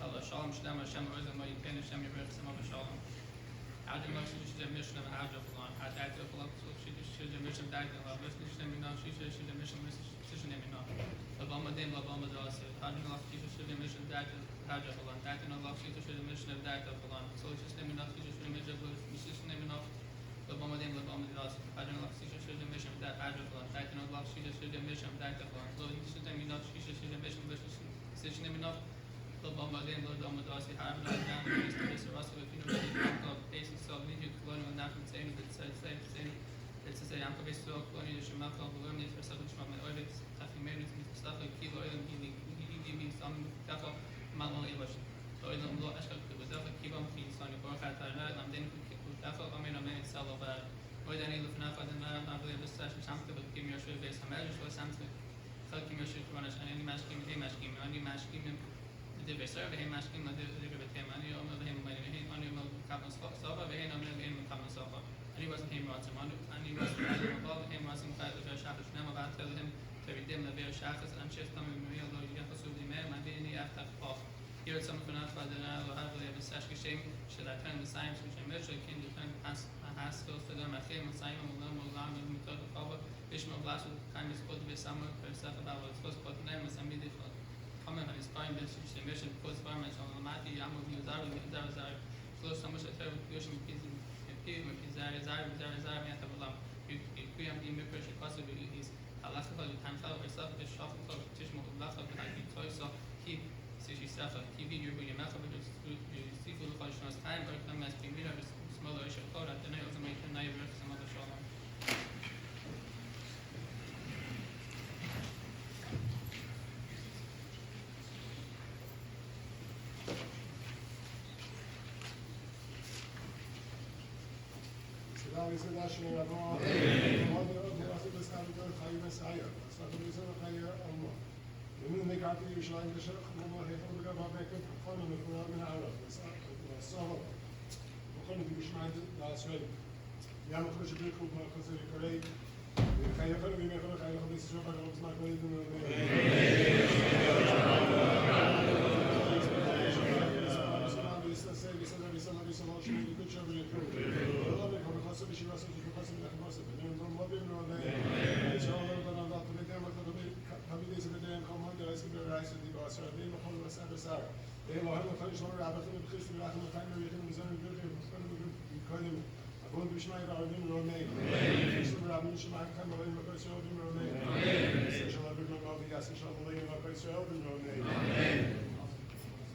el shalom shnemu Hashem oizem mo yipen Hashem yirech semo v'shalom. How'd you know she should have mission of how'd you belong? How'd you have belong? She should have mission of that and love. Listen, she should have mission of decision name enough. Labamadin, Labamadas. How'd you know she should have mission of that and how'd you belong? That and love, she should have mission of that and belong. So it's just name enough, she should have mission of decision name enough. Labamadin, Labamadas. How'd you know she should have mission of that how'd you belong? That and love, she should have mission of that and belong. So it's just name enough, she should have mission of decision name enough. Labamadin, Labamadas. How'd you know down the east of this Russell, if you know the basic self, need you to learn when that would say, but it's to say, I'm going to be Koloni, the Shemakal, the Lemni, for something from my orbits, Tafi Merit, stuff like Kilo, and he some Taka, Malo English. So I don't know, I shall do with Taka, Kibam, Keys, on your Borkat, I'm then Taka, I mean, sell of or then you look enough, I don't know, I believe this session, something, but give me your shoe based on measures, or something. Helping your shoe to run and any match game, any match game, the Divi survey, a match game, the Divi with him, and you know, him, on your Kavan Sofa, they ain't on him, Kavan Sofa. And he wasn't him, Rots, and he wasn't him, Rots, inside the Shachas, never about tell him to redeem the Bear Shachas, and shift coming real, though you get to the man, my DNA after off. Here it's something else by the now, have a Sashi shame, should I turn the science which I measure, can defend Haskell to them, I came and Simon will learn more long, and we took the cover, Ishmael Blast with time is supposed to be somewhere, for stuff about what's supposed to put the name of some different. Comment on his spine, which the mission puts farmers on the Mati, Yamu, Zari, close so much I tell you, Yoshim, Zari, Metabolam, you create the impression possibly is Alaska, the time flower, yourself, the shop, Tishmo, Black, the Nike toy, so keep yourself a TV, you're going to mess up with your seafood function as time, or come as being rid of smaller issue code at the night, also make a night versus some other show.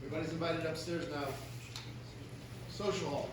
Everybody's invited upstairs now. Social hall.